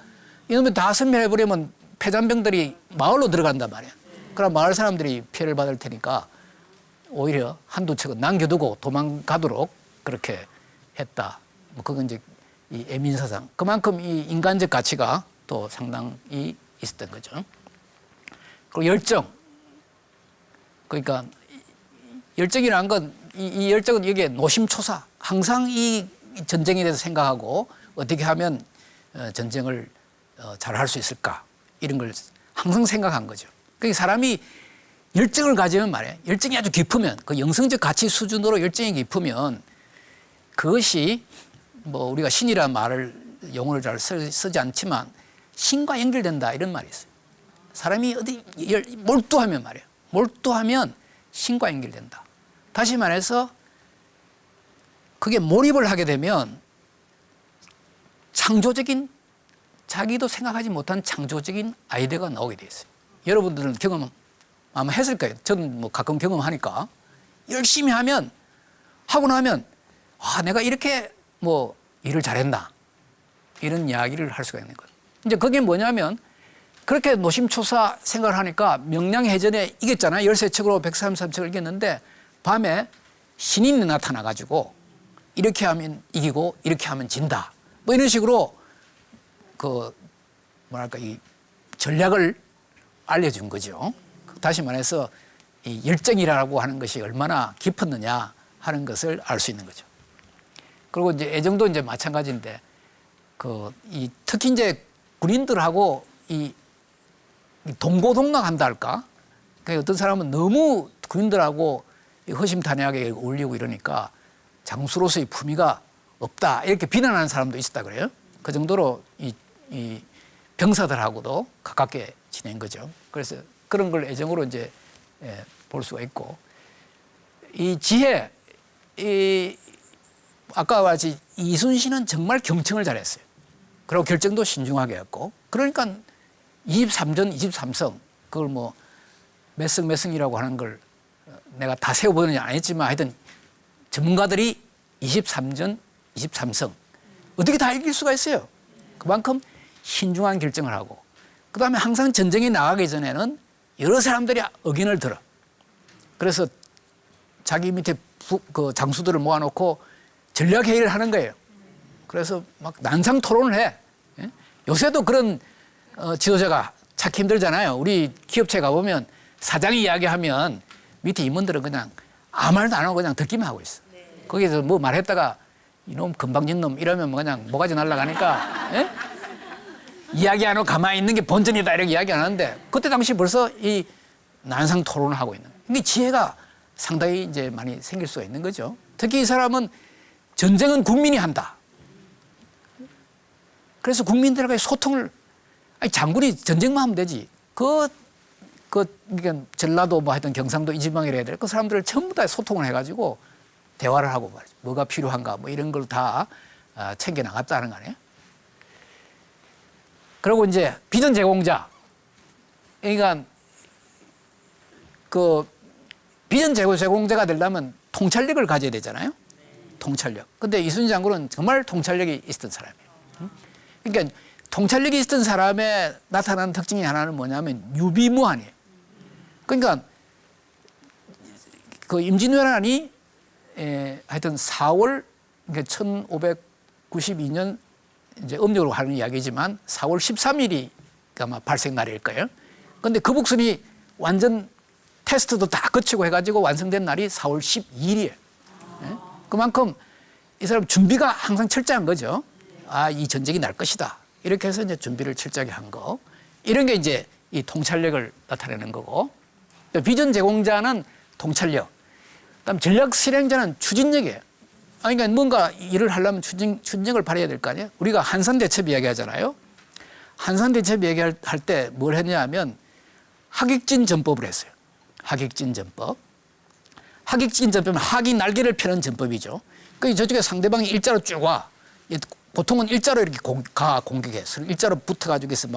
이놈이 다 선멸해버리면 패잔병들이 마을로 들어간단 말이야. 그럼 마을 사람들이 피해를 받을 테니까 오히려 한두 척은 남겨두고 도망가도록 그렇게 했다. 뭐 그건 이제 이 애민사상. 그만큼 이 인간적 가치가 또 상당히 있었던 거죠. 그리고 열정. 그러니까 열정이라는 건 이 열정은 이게 노심초사. 항상 이 전쟁에 대해서 생각하고 어떻게 하면 전쟁을 잘할 수 있을까 이런 걸 항상 생각한 거죠. 그러니까 사람이 열정을 가지면 말이에요. 열정이 아주 깊으면 그 영성적 가치 수준으로 열정이 깊으면 그것이 뭐 우리가 신이라는 말을 용어를 잘 쓰지 않지만 신과 연결된다 이런 말이 있어요. 사람이 어디 몰두하면 말이에요. 몰두하면 신과 연결된다. 다시 말해서 그게 몰입을 하게 되면 창조적인 자기도 생각하지 못한 창조적인 아이디어가 나오게 돼 있어요. 여러분들은 경험 아마 했을 거예요. 저는 뭐 가끔 경험하니까 열심히 하면 하고 나면 내가 이렇게 뭐 일을 잘했나 이런 이야기를 할 수가 있는 거예요. 이제 그게 뭐냐면 그렇게 노심초사 생각을 하니까 명량해전에 이겼잖아요. 13척으로 133척을 이겼는데 밤에 신인이 나타나가지고 이렇게 하면 이기고 이렇게 하면 진다. 뭐 이런 식으로 그 뭐랄까 이 전략을 알려준 거죠. 다시 말해서 이 열정이라고 하는 것이 얼마나 깊었느냐 하는 것을 알 수 있는 거죠. 그리고 이제 애정도 이제 마찬가지인데 특히 이제 군인들하고 이 동고동락한다 할까? 그러니까 어떤 사람은 너무 군인들하고 허심탄회하게 어울리고 이러니까 장수로서의 품위가 없다 이렇게 비난하는 사람도 있었다 그래요. 그 정도로 이 병사들하고도 가깝게 지낸 거죠. 그래서 그런 걸 애정으로 이제 볼 수가 있고 이 지혜 아까 말했지 이순신은 정말 경청을 잘했어요. 그리고 결정도 신중하게 했고 그러니까 23전 23성 그걸 뭐 몇 승 몇 승이라고 하는 걸 내가 다 세워보는 안 했지만 하여튼 전문가들이 23전 23성 어떻게 다 이길 수가 있어요. 그만큼 신중한 결정을 하고 그다음에 항상 전쟁에 나가기 전에는 여러 사람들이 의견을 들어. 그래서 자기 밑에 그 장수들을 모아놓고 전략회의를 하는 거예요. 그래서 막 난상 토론을 해. 요새도 그런 지도자가 찾기 힘들잖아요. 우리 기업체 가보면 사장이 이야기하면 밑에 임원들은 그냥 아무 말도 안 하고 그냥 듣기만 하고 있어. 거기서 뭐 말했다가 이놈 건방진 놈 이러면 그냥 뭐가지 날아가니까 이야기 안 하고 가만히 있는 게 본전이다 이렇게 이야기 안 하는데 그때 당시 벌써 이 난상 토론을 하고 있는 거예요. 근데 지혜가 상당히 이제 많이 생길 수가 있는 거죠. 특히 이 사람은 전쟁은 국민이 한다. 그래서 국민들과의 소통을 장군이 전쟁만 하면 되지. 그 그러니까 전라도 뭐 하여튼 경상도 이 지방이라 해야 될 그 사람들을 전부 다 소통을 해가지고 대화를 하고 말이죠. 뭐가 필요한가 뭐 이런 걸 다 챙겨 나갔다는 거 아니에요. 그리고 이제 비전 제공자. 그러니까 그 비전 제공자가 되려면 통찰력을 가져야 되잖아요. 통찰력. 근데 이순신 장군은 정말 통찰력이 있었던 사람이에요. 그러니까 통찰력이 있었던 사람의 나타나는 특징이 하나는 뭐냐면 유비무환이에요. 그러니까 그 임진왜란이 하여튼 4월 그러니까 1592년 이제 음력으로 하는 이야기지만 4월 13일이 아마 발생 날일 거예요. 그런데 거북선이 완전 테스트도 다 거치고 해가지고 완성된 날이 4월 12일이에요. 그만큼 이 사람 준비가 항상 철저한 거죠. 이 전쟁이 날 것이다. 이렇게 해서 이제 준비를 철저하게 한 거. 이런 게 이제 이 통찰력을 나타내는 거고. 비전 제공자는 통찰력. 그다음 전략 실행자는 추진력이에요. 그러니까 뭔가 일을 하려면 추진력을 발휘해야 될 거 아니에요. 우리가 한산대첩 이야기하잖아요. 한산대첩 얘기할 때 뭘 했냐면 하객진 전법을 했어요. 하객진 전법. 하객진 전법은 학이 날개를 펴는 전법이죠. 그 저쪽에 상대방이 일자로 쭉 와. 보통은 일자로 이렇게 공격해. 일자로 붙어가지고 해서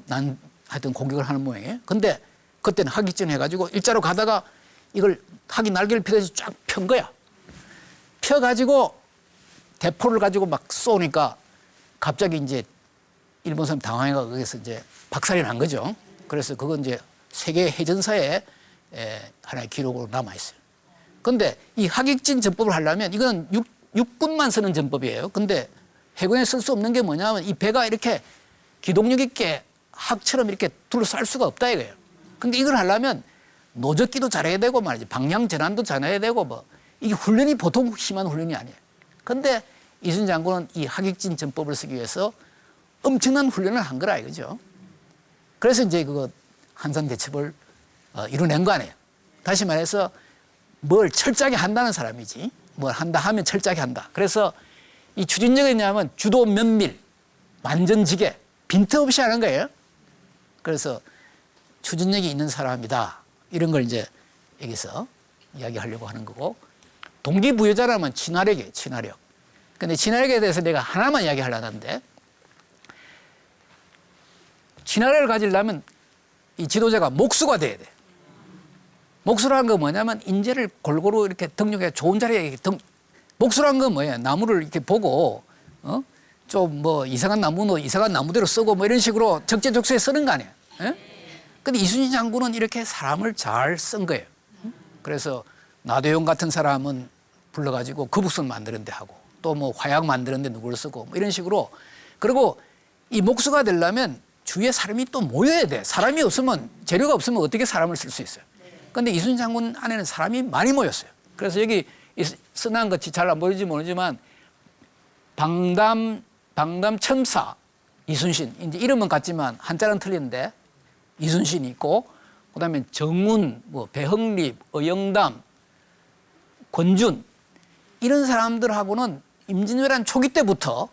난 하여튼 공격을 하는 모양이에요. 근데 그때는 하객진 해가지고 일자로 가다가 이걸 학이 날개를 펴듯이 쫙 편 거야. 펴가지고 대포를 가지고 막 쏘니까 갑자기 이제 일본 사람 당황해가 거기서 이제 박살이 난 거죠. 그래서 그건 이제 세계 해전사에 하나의 기록으로 남아 있어요. 그런데 이 하객진 전법을 하려면 이거는 육군만 쓰는 전법이에요. 근데 해군에 쓸 수 없는 게 뭐냐면 이 배가 이렇게 기동력 있게 학처럼 이렇게 둘러쌀 수가 없다 이거예요. 근데 이걸 하려면 노젓기도 잘해야 되고 말이지 방향 전환도 잘해야 되고 뭐 이게 훈련이 보통 심한 훈련이 아니에요. 근데 이순신 장군은 이 하객진 전법을 쓰기 위해서 엄청난 훈련을 한 거라 이거죠. 그래서 이제 그거 한산대첩을 이뤄낸 거 아니에요. 다시 말해서 뭘 철저하게 한다는 사람이지. 뭘 한다 하면 철저하게 한다. 그래서 이 추진력이 있냐면 주도 면밀, 만전지게, 빈틈없이 하는 거예요. 그래서 추진력이 있는 사람이다. 이런 걸 이제 여기서 이야기하려고 하는 거고. 동기부여자라면 친화력이에요. 친화력. 근데 친화력에 대해서 내가 하나만 이야기하려는데 친화력을 가지려면 이 지도자가 목수가 돼야 돼. 목수라는 건 뭐냐면 인재를 골고루 이렇게 등록해 좋은 자리에 목수라는 건 뭐예요? 나무를 이렇게 보고 좀 뭐 이상한 나무는 이상한 나무대로 쓰고 뭐 이런 식으로 적재적소에 쓰는 거 아니에요? 근데 이순신 장군은 이렇게 사람을 잘 쓴 거예요. 그래서 나도용 같은 사람은 불러가지고 거북선 만드는 데 하고 또 뭐 화약 만드는 데 누구를 쓰고 뭐 이런 식으로. 그리고 이 목수가 되려면 주위에 사람이 또 모여야 돼. 사람이 없으면 재료가 없으면 어떻게 사람을 쓸 수 있어요. 그런데 이순신 장군 안에는 사람이 많이 모였어요. 그래서 여기 써난 것이 잘 안 보이지 모르지만 방담첨사 이순신 이제 이름은 같지만 한자는 틀리는데 이순신이 있고 그다음에 정운, 뭐 배흥립, 어영담, 권준 이런 사람들하고는 임진왜란 초기 때부터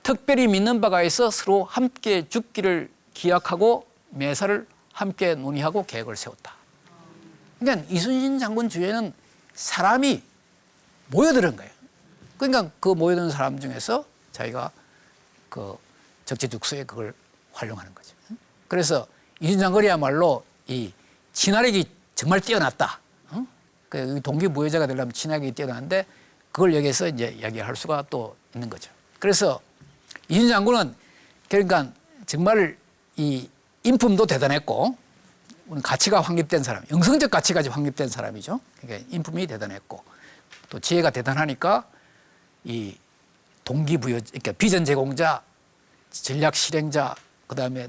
특별히 믿는 바가 있어 서로 함께 죽기를 기약하고 매사를 함께 논의하고 계획을 세웠다. 그러니까 이순신 장군 주위에는 사람이 모여드는 거예요. 그러니까 그 모여드는 사람 중에서 자기가 그 적재적소에 그걸 활용하는 거죠. 그래서 이순신 장군이야말로 이 친화력이 정말 뛰어났다. 그 동기부여자가 되려면 친화력이 뛰어나는데 그걸 여기서 이제 이야기할 수가 또 있는 거죠. 그래서 이순신 장군은 그러니까 정말 이 인품도 대단했고 가치가 확립된 사람, 영성적 가치까지 확립된 사람이죠. 그러니까 인품이 대단했고 또 지혜가 대단하니까 이 동기부여, 그러니까 비전 제공자, 전략 실행자, 그다음에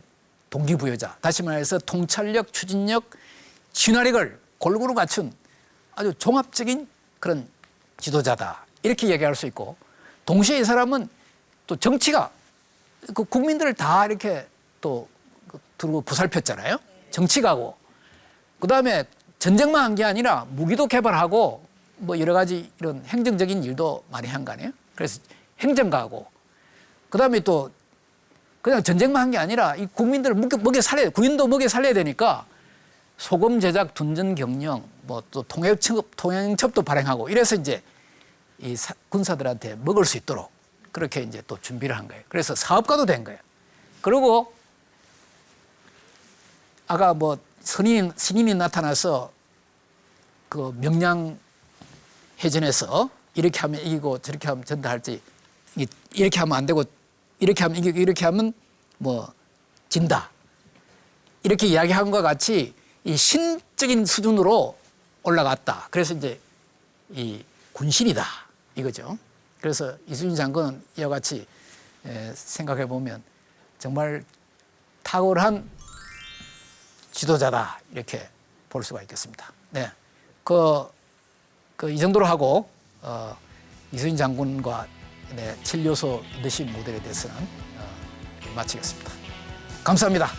동기부여자, 다시 말해서 통찰력, 추진력, 친화력을 골고루 갖춘 아주 종합적인 그런 지도자다. 이렇게 얘기할 수 있고 동시에 이 사람은 또 정치가 그 국민들을 다 이렇게 또 두고 보살폈잖아요. 정치가고 그다음에 전쟁만 한 게 아니라 무기도 개발하고 뭐 여러 가지 이런 행정적인 일도 많이 한 거 아니에요. 그래서 행정가고 그다음에 또 그냥 전쟁만 한 게 아니라 이 국민들을 먹여 살려야 돼. 군인도 먹여 살려야 되니까 소금 제작, 둔전 경영, 뭐 또 통행첩도 발행하고 이래서 이제 이 군사들한테 먹을 수 있도록 그렇게 이제 또 준비를 한 거예요. 그래서 사업가도 된 거예요. 그리고 아까 뭐 스님이 나타나서 그 명량 해전에서 이렇게 하면 이기고 저렇게 하면 전다 할지 이렇게 하면 안 되고 이렇게 하면 이기고 이렇게 하면 뭐 진다. 이렇게 이야기한 것과 같이 이 신적인 수준으로 올라갔다. 그래서 이제 이 군신이다 이거죠. 그래서 이순신 장군은 이와 같이 생각해 보면 정말 탁월한 지도자다 이렇게 볼 수가 있겠습니다. 네, 이 정도로 하고 이순신 장군과 7요소 리더십 모델에 대해서는 마치겠습니다. 감사합니다.